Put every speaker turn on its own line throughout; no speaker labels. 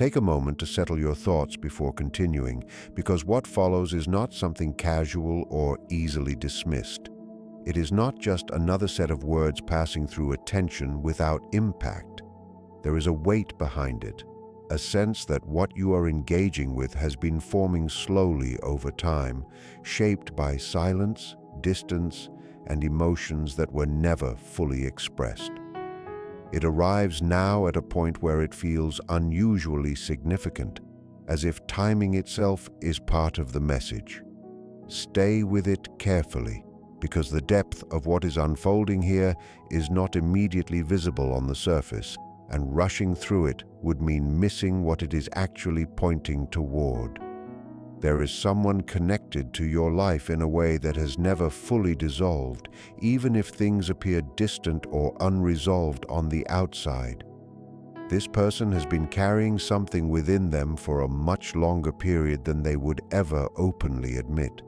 Take a moment to settle your thoughts before continuing, because what follows is not something casual or easily dismissed. It is not just another set of words passing through attention without impact. There is a weight behind it, a sense that what you are engaging with has been forming slowly over time, shaped by silence, distance, and emotions that were never fully expressed. It arrives now at a point where it feels unusually significant, as if timing itself is part of the message. Stay with it carefully, because the depth of what is unfolding here is not immediately visible on the surface, and rushing through it would mean missing what it is actually pointing toward. There is someone connected to your life in a way that has never fully dissolved, even if things appear distant or unresolved on the outside. This person has been carrying something within them for a much longer period than they would ever openly admit,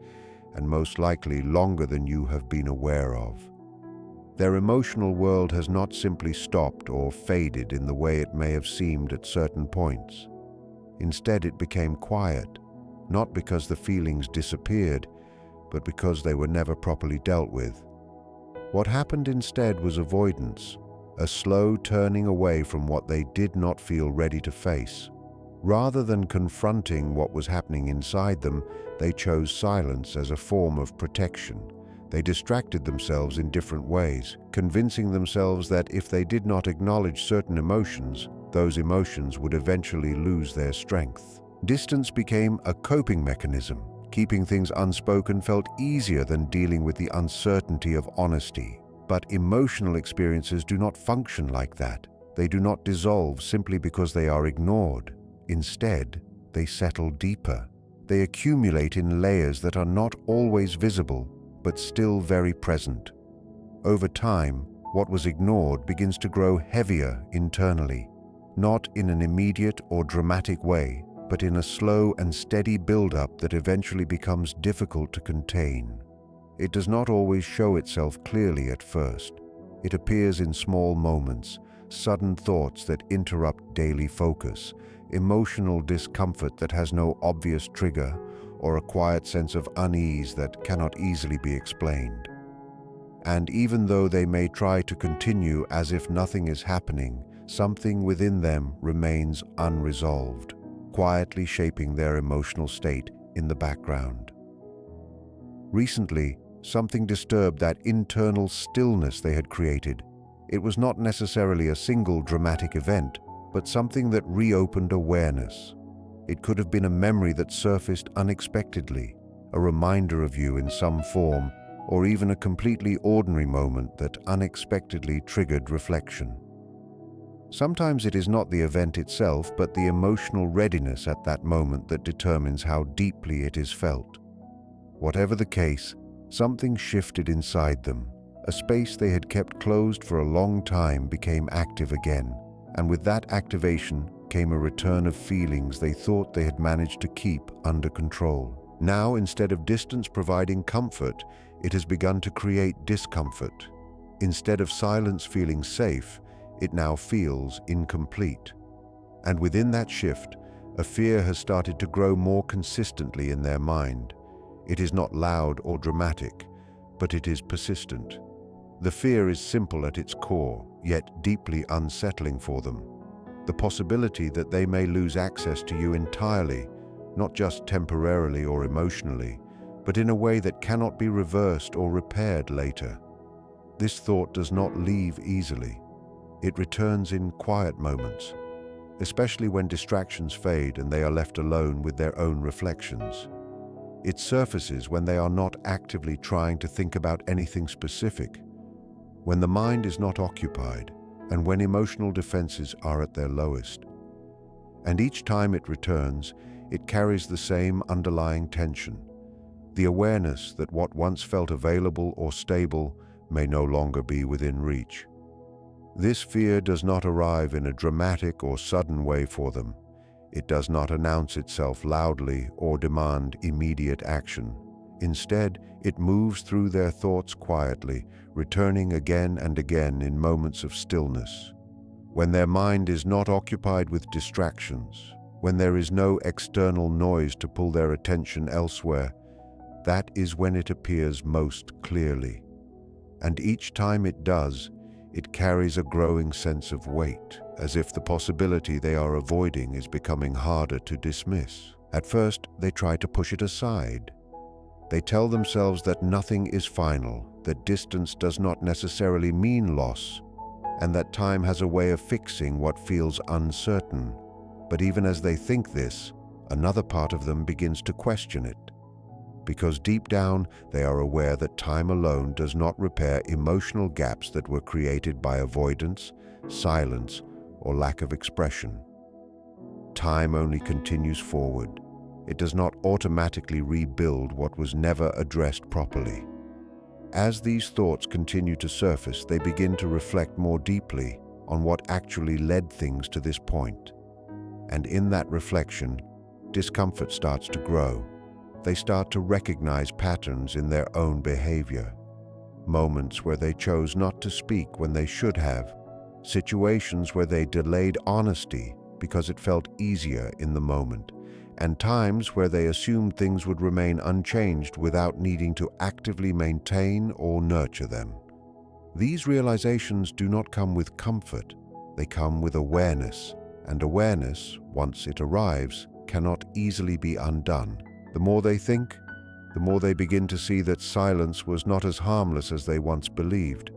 and most likely longer than you have been aware of. Their emotional world has not simply stopped or faded in the way it may have seemed at certain points. Instead, it became quiet, not because the feelings disappeared, but because they were never properly dealt with. What happened instead was avoidance, a slow turning away from what they did not feel ready to face. Rather than confronting what was happening inside them, they chose silence as a form of protection. They distracted themselves in different ways, convincing themselves that if they did not acknowledge certain emotions, those emotions would eventually lose their strength. Distance became a coping mechanism. Keeping things unspoken felt easier than dealing with the uncertainty of honesty. But emotional experiences do not function like that. They do not dissolve simply because they are ignored. Instead, they settle deeper. They accumulate in layers that are not always visible, but still very present. Over time, what was ignored begins to grow heavier internally, not in an immediate or dramatic way, but in a slow and steady build-up that eventually becomes difficult to contain. It does not always show itself clearly at first. It appears in small moments, sudden thoughts that interrupt daily focus, emotional discomfort that has no obvious trigger, or a quiet sense of unease that cannot easily be explained. And even though they may try to continue as if nothing is happening, something within them remains unresolved, quietly shaping their emotional state in the background. Recently, something disturbed that internal stillness they had created. It was not necessarily a single dramatic event, but something that reopened awareness. It could have been a memory that surfaced unexpectedly, a reminder of you in some form, or even a completely ordinary moment that unexpectedly triggered reflection. Sometimes it is not the event itself, but the emotional readiness at that moment that determines how deeply it is felt. Whatever the case, something shifted inside them. A space they had kept closed for a long time became active again, and with that activation came a return of feelings they thought they had managed to keep under control. Now, instead of distance providing comfort, it has begun to create discomfort. Instead of silence feeling safe, it now feels incomplete. And within that shift, a fear has started to grow more consistently in their mind. It is not loud or dramatic, but it is persistent. The fear is simple at its core, yet deeply unsettling for them. The possibility that they may lose access to you entirely, not just temporarily or emotionally, but in a way that cannot be reversed or repaired later. This thought does not leave easily. It returns in quiet moments, especially when distractions fade and they are left alone with their own reflections. It surfaces when they are not actively trying to think about anything specific, when the mind is not occupied, and when emotional defenses are at their lowest. And each time it returns, it carries the same underlying tension, the awareness that what once felt available or stable may no longer be within reach. This fear does not arrive in a dramatic or sudden way for them. It does not announce itself loudly or demand immediate action. Instead, it moves through their thoughts quietly, returning again and again in moments of stillness. When their mind is not occupied with distractions, when there is no external noise to pull their attention elsewhere, that is when it appears most clearly. And each time it does, it carries a growing sense of weight, as if the possibility they are avoiding is becoming harder to dismiss. At first, they try to push it aside. They tell themselves that nothing is final, that distance does not necessarily mean loss, and that time has a way of fixing what feels uncertain. But even as they think this, another part of them begins to question it. Because deep down, they are aware that time alone does not repair emotional gaps that were created by avoidance, silence, or lack of expression. Time only continues forward. It does not automatically rebuild what was never addressed properly. As these thoughts continue to surface, they begin to reflect more deeply on what actually led things to this point. And in that reflection, discomfort starts to grow. They start to recognize patterns in their own behavior. Moments where they chose not to speak when they should have. Situations where they delayed honesty because it felt easier in the moment. And times where they assumed things would remain unchanged without needing to actively maintain or nurture them. These realizations do not come with comfort. They come with awareness. And awareness, once it arrives, cannot easily be undone. The more they think, the more they begin to see that silence was not as harmless as they once believed.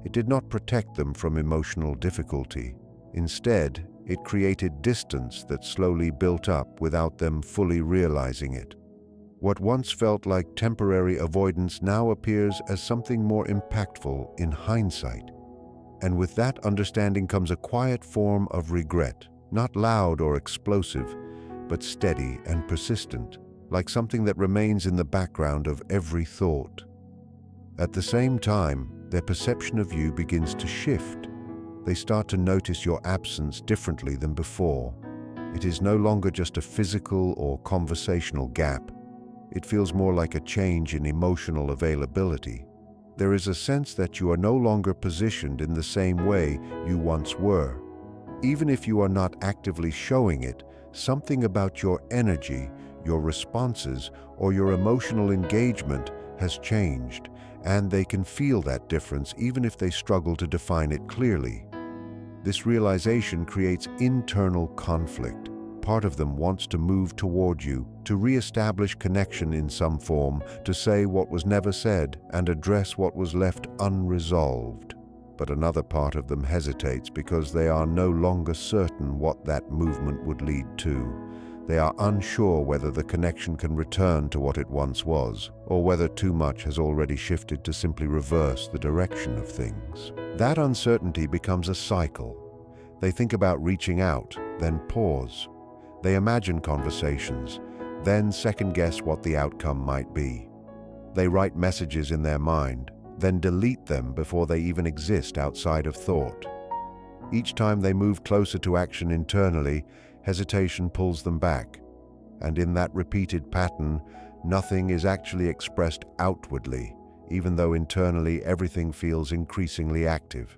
It did not protect them from emotional difficulty. Instead, it created distance that slowly built up without them fully realizing it. What once felt like temporary avoidance now appears as something more impactful in hindsight. And with that understanding comes a quiet form of regret, not loud or explosive, but steady and persistent, like something that remains in the background of every thought. At the same time, their perception of you begins to shift. They start to notice your absence differently than before. It is no longer just a physical or conversational gap. It feels more like a change in emotional availability. There is a sense that you are no longer positioned in the same way you once were. Even if you are not actively showing it, something about your energy, your responses, or your emotional engagement has changed, and they can feel that difference even if they struggle to define it clearly. This realization creates internal conflict. Part of them wants to move toward you, to re-establish connection in some form, to say what was never said and address what was left unresolved. But another part of them hesitates because they are no longer certain what that movement would lead to. They are unsure whether the connection can return to what it once was, or whether too much has already shifted to simply reverse the direction of things. That uncertainty becomes a cycle. They think about reaching out, then pause. They imagine conversations, then second-guess what the outcome might be. They write messages in their mind, then delete them before they even exist outside of thought. Each time they move closer to action internally, hesitation pulls them back. And in that repeated pattern, nothing is actually expressed outwardly, even though internally everything feels increasingly active.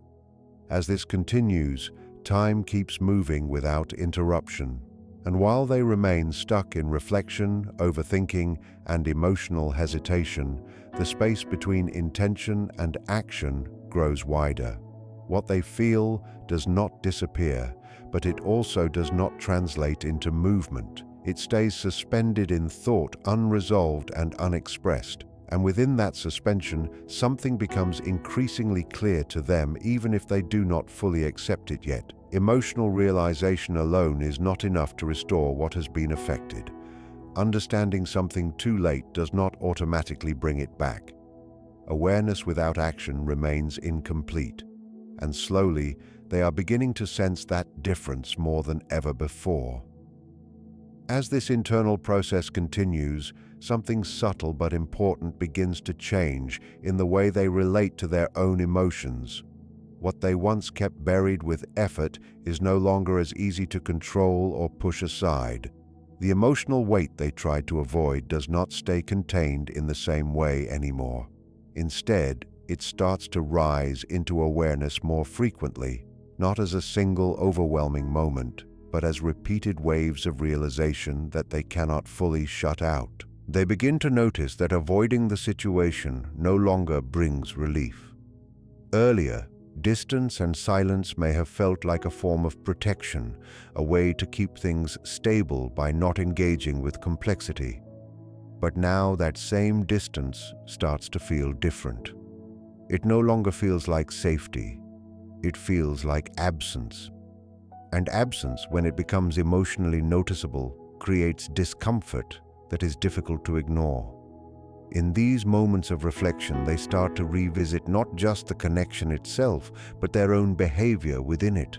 As this continues, time keeps moving without interruption. And while they remain stuck in reflection, overthinking, and emotional hesitation, the space between intention and action grows wider. What they feel does not disappear, but it also does not translate into movement. It stays suspended in thought, unresolved and unexpressed. And within that suspension, something becomes increasingly clear to them, even if they do not fully accept it yet. Emotional realization alone is not enough to restore what has been affected. Understanding something too late does not automatically bring it back. Awareness without action remains incomplete, and slowly they are beginning to sense that difference more than ever before. As this internal process continues, something subtle but important begins to change in the way they relate to their own emotions. What they once kept buried with effort is no longer as easy to control or push aside. The emotional weight they tried to avoid does not stay contained in the same way anymore. Instead, it starts to rise into awareness more frequently, not as a single overwhelming moment, but as repeated waves of realization that they cannot fully shut out. They begin to notice that avoiding the situation no longer brings relief. Earlier, distance and silence may have felt like a form of protection, a way to keep things stable by not engaging with complexity. But now that same distance starts to feel different. It no longer feels like safety. It feels like absence. And absence, when it becomes emotionally noticeable, creates discomfort that is difficult to ignore. In these moments of reflection, they start to revisit not just the connection itself, but their own behavior within it.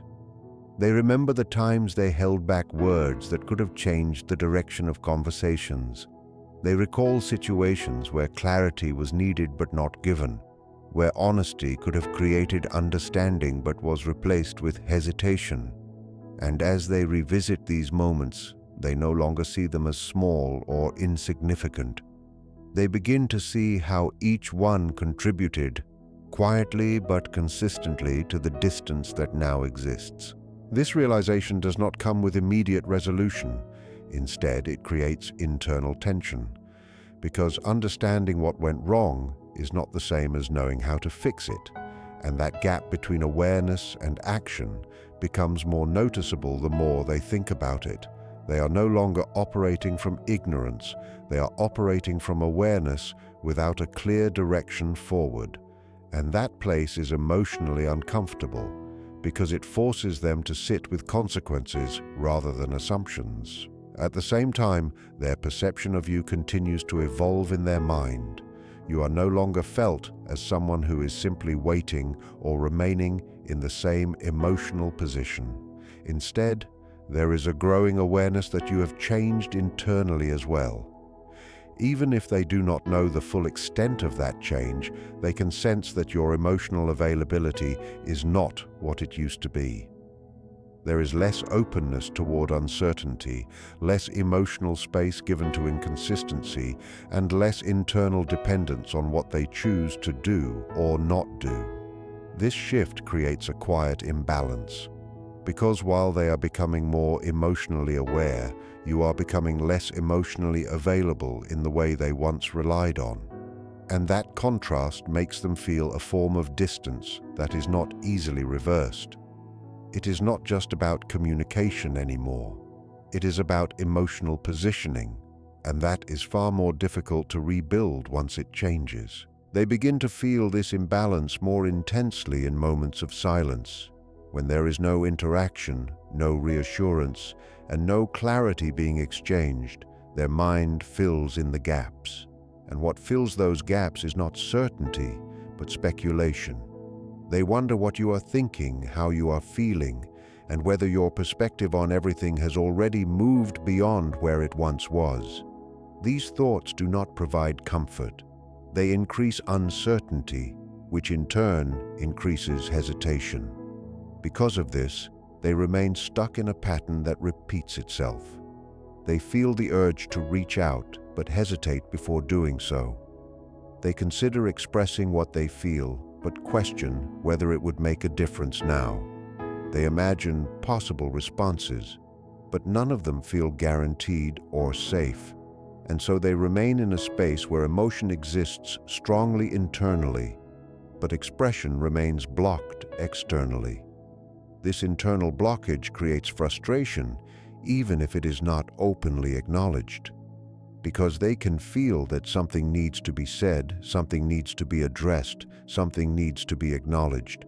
They remember the times they held back words that could have changed the direction of conversations. They recall situations where clarity was needed but not given, where honesty could have created understanding but was replaced with hesitation. And as they revisit these moments, they no longer see them as small or insignificant. They begin to see how each one contributed, quietly but consistently, to the distance that now exists. This realization does not come with immediate resolution. Instead, it creates internal tension, because understanding what went wrong is not the same as knowing how to fix it, and that gap between awareness and action becomes more noticeable the more they think about it. They are no longer operating from ignorance. They are operating from awareness without a clear direction forward. And that place is emotionally uncomfortable because it forces them to sit with consequences rather than assumptions. At the same time, their perception of you continues to evolve in their mind. You are no longer felt as someone who is simply waiting or remaining in the same emotional position. Instead, there is a growing awareness that you have changed internally as well. Even if they do not know the full extent of that change, they can sense that your emotional availability is not what it used to be. There is less openness toward uncertainty, less emotional space given to inconsistency, and less internal dependence on what they choose to do or not do. This shift creates a quiet imbalance, because while they are becoming more emotionally aware, you are becoming less emotionally available in the way they once relied on. And that contrast makes them feel a form of distance that is not easily reversed. It is not just about communication anymore. It is about emotional positioning, and that is far more difficult to rebuild once it changes. They begin to feel this imbalance more intensely in moments of silence, when there is no interaction, no reassurance, and no clarity being exchanged. Their mind fills in the gaps. And what fills those gaps is not certainty, but speculation. They wonder what you are thinking, how you are feeling, and whether your perspective on everything has already moved beyond where it once was. These thoughts do not provide comfort. They increase uncertainty, which in turn increases hesitation. Because of this, they remain stuck in a pattern that repeats itself. They feel the urge to reach out, but hesitate before doing so. They consider expressing what they feel, but question whether it would make a difference now. They imagine possible responses, but none of them feel guaranteed or safe. And so they remain in a space where emotion exists strongly internally, but expression remains blocked externally. This internal blockage creates frustration, even if it is not openly acknowledged, because they can feel that something needs to be said, something needs to be addressed, something needs to be acknowledged.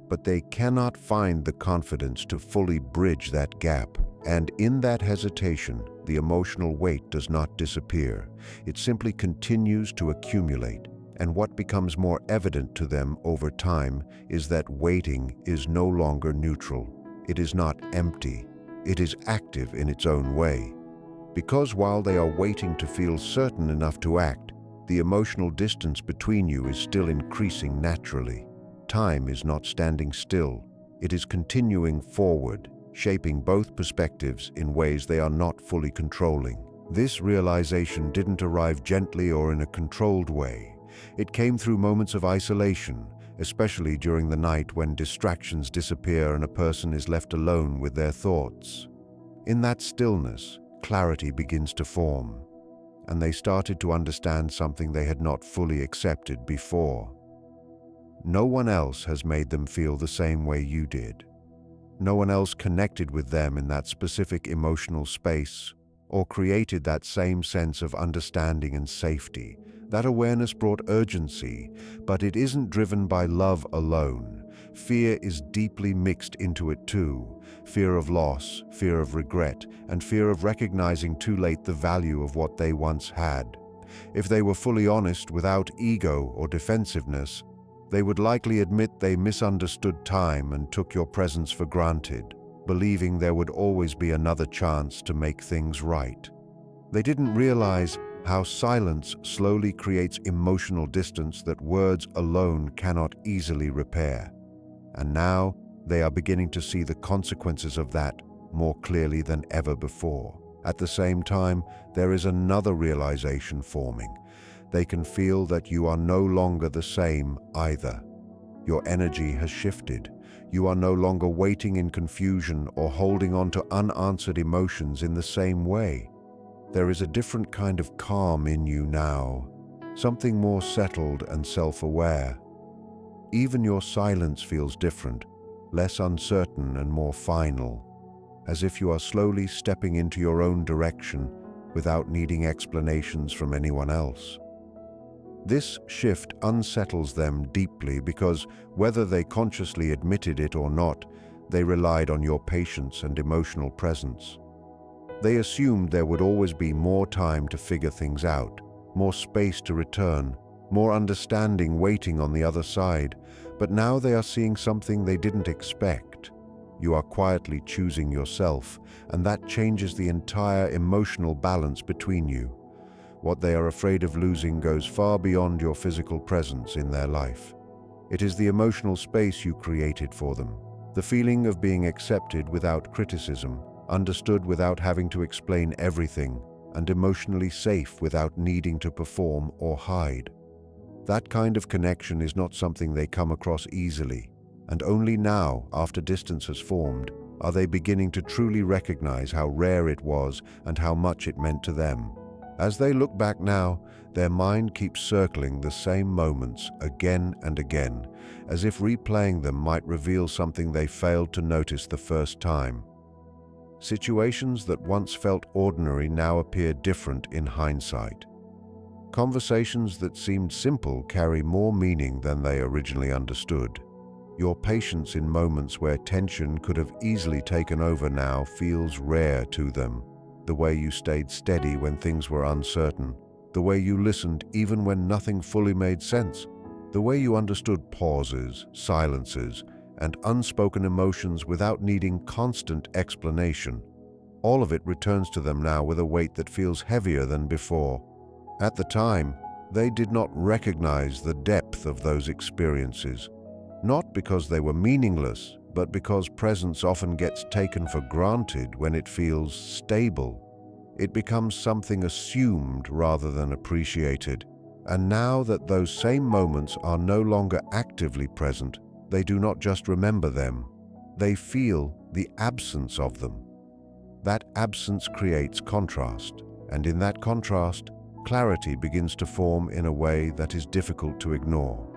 But they cannot find the confidence to fully bridge that gap. And in that hesitation, the emotional weight does not disappear. It simply continues to accumulate. And what becomes more evident to them over time is that waiting is no longer neutral. It is not empty. It is active in its own way. Because while they are waiting to feel certain enough to act, the emotional distance between you is still increasing naturally. Time is not standing still. It is continuing forward, shaping both perspectives in ways they are not fully controlling. This realization didn't arrive gently or in a controlled way. It came through moments of isolation, especially during the night when distractions disappear and a person is left alone with their thoughts. In that stillness, clarity begins to form, and they started to understand something they had not fully accepted before. No one else has made them feel the same way you did. No one else connected with them in that specific emotional space or created that same sense of understanding and safety. That awareness brought urgency, but it isn't driven by love alone. Fear is deeply mixed into it too. Fear of loss, fear of regret, and fear of recognizing too late the value of what they once had. If they were fully honest without ego or defensiveness, they would likely admit they misunderstood time and took your presence for granted, believing there would always be another chance to make things right. They didn't realize how silence slowly creates emotional distance that words alone cannot easily repair. And now they are beginning to see the consequences of that more clearly than ever before. At the same time, there is another realization forming. They can feel that you are no longer the same either. Your energy has shifted. You are no longer waiting in confusion or holding on to unanswered emotions in the same way. There is a different kind of calm in you now, something more settled and self-aware. Even your silence feels different, less uncertain and more final, as if you are slowly stepping into your own direction without needing explanations from anyone else. This shift unsettles them deeply because, whether they consciously admitted it or not, they relied on your patience and emotional presence. They assumed there would always be more time to figure things out, more space to return, more understanding waiting on the other side, but now they are seeing something they didn't expect. You are quietly choosing yourself, and that changes the entire emotional balance between you. What they are afraid of losing goes far beyond your physical presence in their life. It is the emotional space you created for them, the feeling of being accepted without criticism, understood without having to explain everything, and emotionally safe without needing to perform or hide. That kind of connection is not something they come across easily, and only now, after distance has formed, are they beginning to truly recognize how rare it was and how much it meant to them. As they look back now, their mind keeps circling the same moments again and again, as if replaying them might reveal something they failed to notice the first time. Situations that once felt ordinary now appear different in hindsight. Conversations that seemed simple carry more meaning than they originally understood. Your patience in moments where tension could have easily taken over now feels rare to them. The way you stayed steady when things were uncertain, the way you listened even when nothing fully made sense, the way you understood pauses, silences, and unspoken emotions without needing constant explanation. All of it returns to them now with a weight that feels heavier than before. At the time, they did not recognize the depth of those experiences, not because they were meaningless, but because presence often gets taken for granted when it feels stable. It becomes something assumed rather than appreciated. And now that those same moments are no longer actively present, they do not just remember them, they feel the absence of them. That absence creates contrast, and in that contrast, clarity begins to form in a way that is difficult to ignore.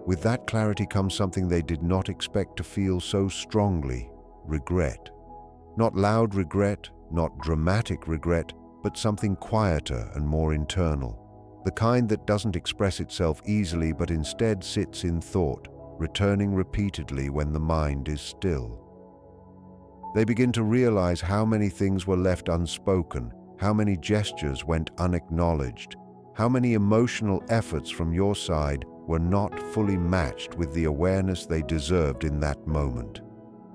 With that clarity comes something they did not expect to feel so strongly: regret. Not loud regret, not dramatic regret, but something quieter and more internal. The kind that doesn't express itself easily but instead sits in thought, returning repeatedly when the mind is still. They begin to realize how many things were left unspoken, how many gestures went unacknowledged, how many emotional efforts from your side were not fully matched with the awareness they deserved in that moment.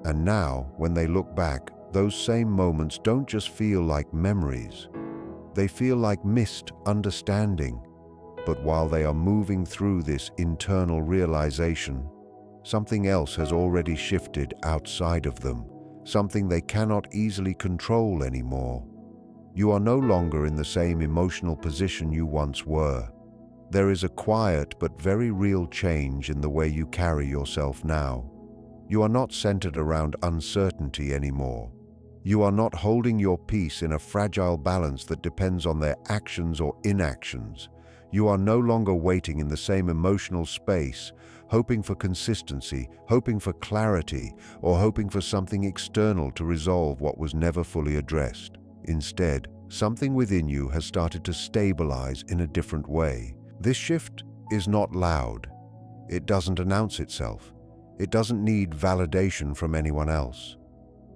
And now, when they look back, those same moments don't just feel like memories. They feel like missed understanding. But while they are moving through this internal realization, something else has already shifted outside of them, something they cannot easily control anymore. You are no longer in the same emotional position you once were. There is a quiet but very real change in the way you carry yourself now. You are not centered around uncertainty anymore. You are not holding your peace in a fragile balance that depends on their actions or inactions. You are no longer waiting in the same emotional space, hoping for consistency, hoping for clarity, or hoping for something external to resolve what was never fully addressed. Instead, something within you has started to stabilize in a different way. This shift is not loud. It doesn't announce itself. It doesn't need validation from anyone else.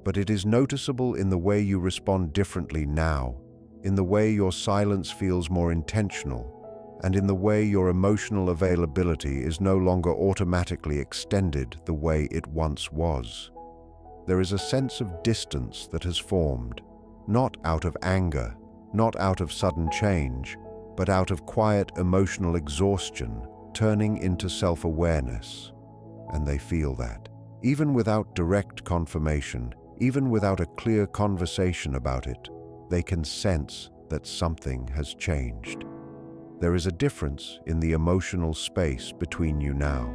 But it is noticeable in the way you respond differently now, in the way your silence feels more intentional, and in the way your emotional availability is no longer automatically extended the way it once was. There is a sense of distance that has formed, not out of anger, not out of sudden change, but out of quiet emotional exhaustion turning into self-awareness. And they feel that. Even without direct confirmation, even without a clear conversation about it, they can sense that something has changed. There is a difference in the emotional space between you now.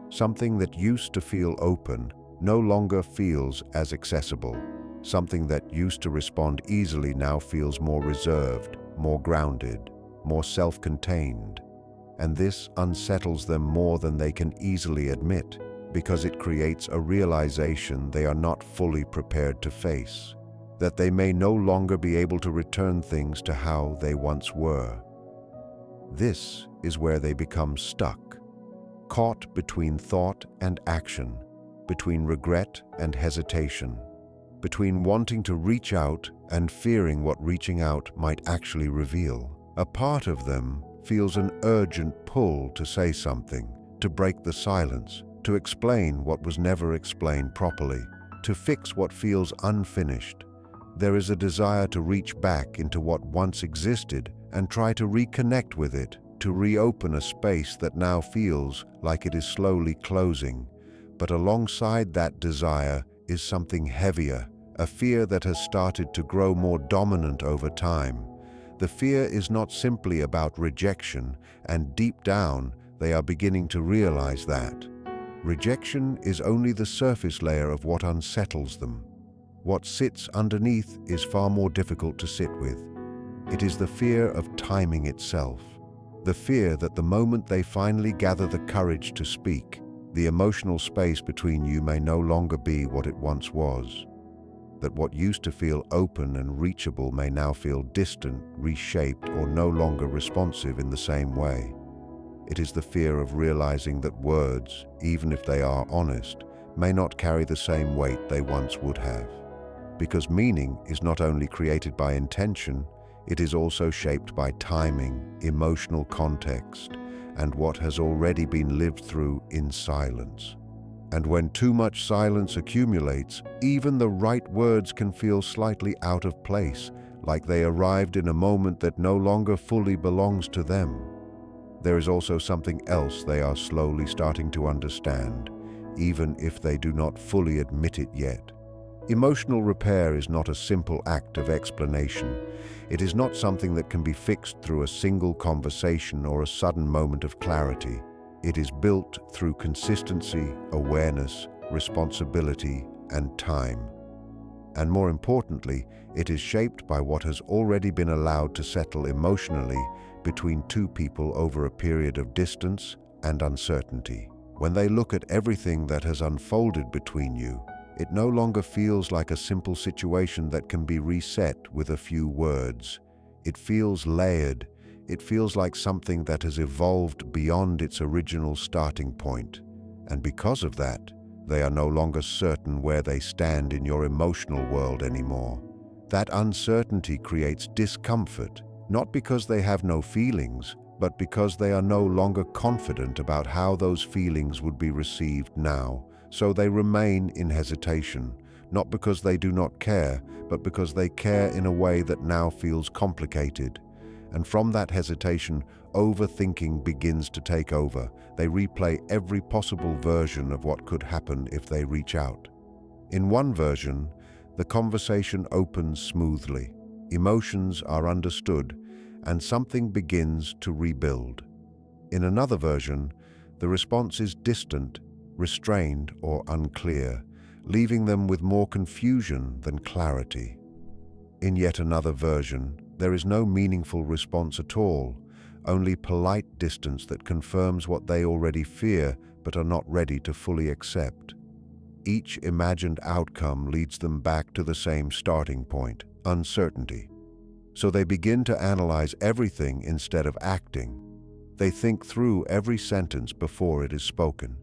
Something that used to feel open no longer feels as accessible. Something that used to respond easily now feels more reserved, more grounded, more self-contained. And this unsettles them more than they can easily admit, because it creates a realization they are not fully prepared to face, that they may no longer be able to return things to how they once were. This is where they become stuck, caught between thought and action, between regret and hesitation, between wanting to reach out and fearing what reaching out might actually reveal. A part of them feels an urgent pull to say something, to break the silence, to explain what was never explained properly, to fix what feels unfinished. There is a desire to reach back into what once existed and try to reconnect with it, to reopen a space that now feels like it is slowly closing. But alongside that desire is something heavier, a fear that has started to grow more dominant over time. The fear is not simply about rejection, and deep down, they are beginning to realize that. Rejection is only the surface layer of what unsettles them. What sits underneath is far more difficult to sit with. It is the fear of timing itself. The fear that the moment they finally gather the courage to speak, the emotional space between you may no longer be what it once was. That what used to feel open and reachable may now feel distant, reshaped, or no longer responsive in the same way. It is the fear of realizing that words, even if they are honest, may not carry the same weight they once would have. Because meaning is not only created by intention, it is also shaped by timing, emotional context, and what has already been lived through in silence. And when too much silence accumulates, even the right words can feel slightly out of place, like they arrived in a moment that no longer fully belongs to them. There is also something else they are slowly starting to understand, even if they do not fully admit it yet. Emotional repair is not a simple act of explanation. It is not something that can be fixed through a single conversation or a sudden moment of clarity. It is built through consistency, awareness, responsibility, and time. And more importantly, it is shaped by what has already been allowed to settle emotionally between two people over a period of distance and uncertainty. When they look at everything that has unfolded between you, it no longer feels like a simple situation that can be reset with a few words. It feels layered. It feels like something that has evolved beyond its original starting point. And because of that, they are no longer certain where they stand in your emotional world anymore. That uncertainty creates discomfort, not because they have no feelings, but because they are no longer confident about how those feelings would be received now. So they remain in hesitation, not because they do not care, but because they care in a way that now feels complicated. And from that hesitation, overthinking begins to take over. They replay every possible version of what could happen if they reach out. In one version, the conversation opens smoothly, emotions are understood, and something begins to rebuild. In another version, the response is distant, restrained, or unclear, leaving them with more confusion than clarity. In yet another version, there is no meaningful response at all, only polite distance that confirms what they already fear but are not ready to fully accept. Each imagined outcome leads them back to the same starting point, uncertainty. So they begin to analyze everything instead of acting. They think through every sentence before it is spoken.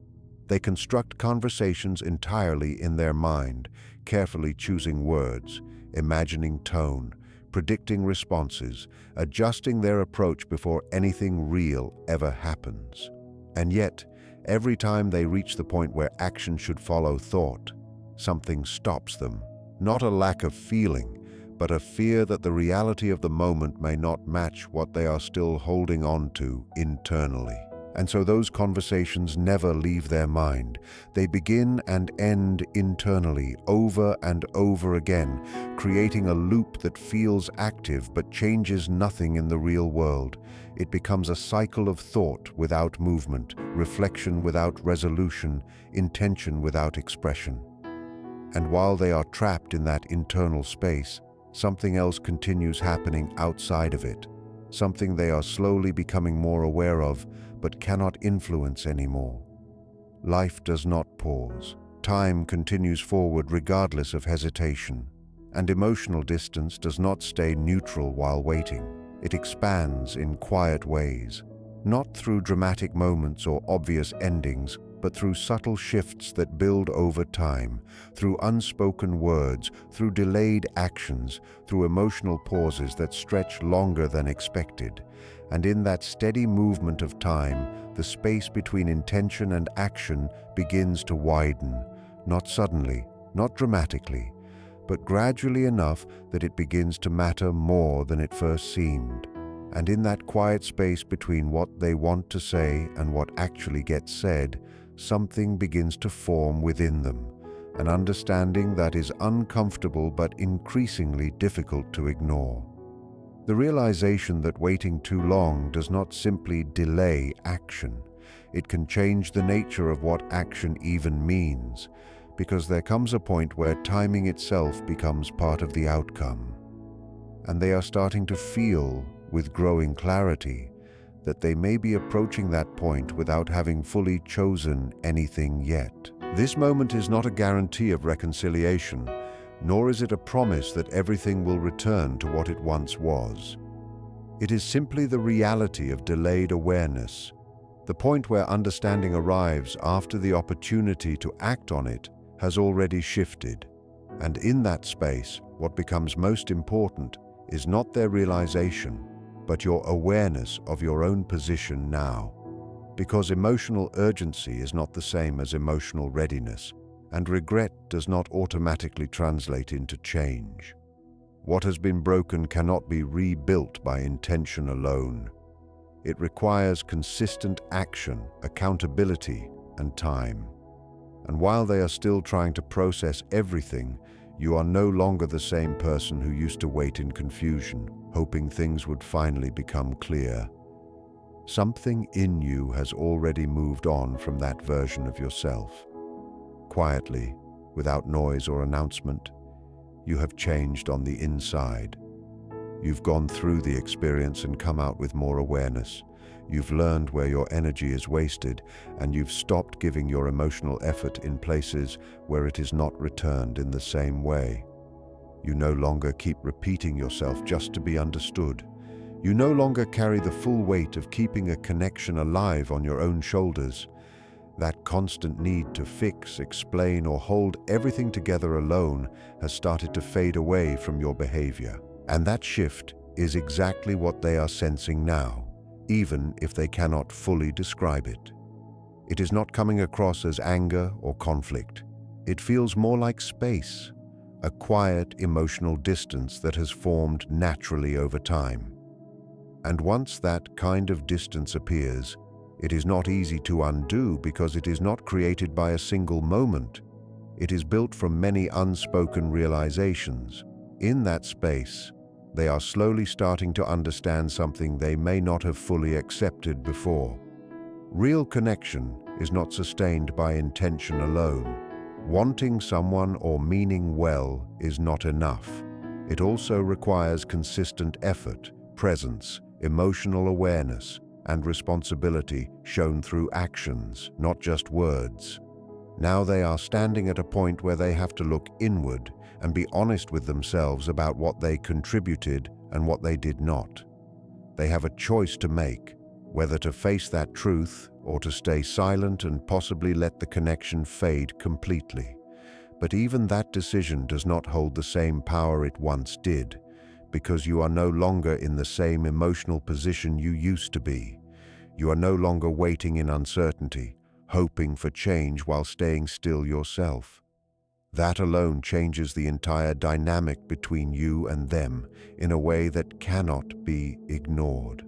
They construct conversations entirely in their mind, carefully choosing words, imagining tone, predicting responses, adjusting their approach before anything real ever happens. And yet, every time they reach the point where action should follow thought, something stops them. Not a lack of feeling, but a fear that the reality of the moment may not match what they are still holding on to internally. And so those conversations never leave their mind. They begin and end internally, over and over again, creating a loop that feels active but changes nothing in the real world. It becomes a cycle of thought without movement, reflection without resolution, intention without expression. And while they are trapped in that internal space, something else continues happening outside of it, something they are slowly becoming more aware of, but cannot influence anymore. Life does not pause. Time continues forward regardless of hesitation. And emotional distance does not stay neutral while waiting. It expands in quiet ways, not through dramatic moments or obvious endings, but through subtle shifts that build over time, through unspoken words, through delayed actions, through emotional pauses that stretch longer than expected. And in that steady movement of time, the space between intention and action begins to widen, not suddenly, not dramatically, but gradually enough that it begins to matter more than it first seemed. And in that quiet space between what they want to say and what actually gets said, something begins to form within them, an understanding that is uncomfortable but increasingly difficult to ignore. The realization that waiting too long does not simply delay action. It can change the nature of what action even means, because there comes a point where timing itself becomes part of the outcome. And they are starting to feel, with growing clarity, that they may be approaching that point without having fully chosen anything yet. This moment is not a guarantee of reconciliation, nor is it a promise that everything will return to what it once was. It is simply the reality of delayed awareness, the point where understanding arrives after the opportunity to act on it has already shifted. And in that space, what becomes most important is not their realization, but your awareness of your own position now. Because emotional urgency is not the same as emotional readiness, and regret does not automatically translate into change. What has been broken cannot be rebuilt by intention alone. It requires consistent action, accountability, and time. And while they are still trying to process everything, you are no longer the same person who used to wait in confusion, hoping things would finally become clear. Something in you has already moved on from that version of yourself. Quietly, without noise or announcement, you have changed on the inside. You've gone through the experience and come out with more awareness. You've learned where your energy is wasted, and you've stopped giving your emotional effort in places where it is not returned in the same way. You no longer keep repeating yourself just to be understood. You no longer carry the full weight of keeping a connection alive on your own shoulders. That constant need to fix, explain, or hold everything together alone has started to fade away from your behavior. And that shift is exactly what they are sensing now, even if they cannot fully describe it. It is not coming across as anger or conflict. It feels more like space, a quiet emotional distance that has formed naturally over time. And once that kind of distance appears, it is not easy to undo because it is not created by a single moment. It is built from many unspoken realizations. In that space, they are slowly starting to understand something they may not have fully accepted before. Real connection is not sustained by intention alone. Wanting someone or meaning well is not enough. It also requires consistent effort, presence, emotional awareness, and responsibility shown through actions, not just words. Now they are standing at a point where they have to look inward and be honest with themselves about what they contributed and what they did not. They have a choice to make, whether to face that truth or to stay silent and possibly let the connection fade completely. But even that decision does not hold the same power it once did, because you are no longer in the same emotional position you used to be. You are no longer waiting in uncertainty, hoping for change while staying still yourself. That alone changes the entire dynamic between you and them in a way that cannot be ignored.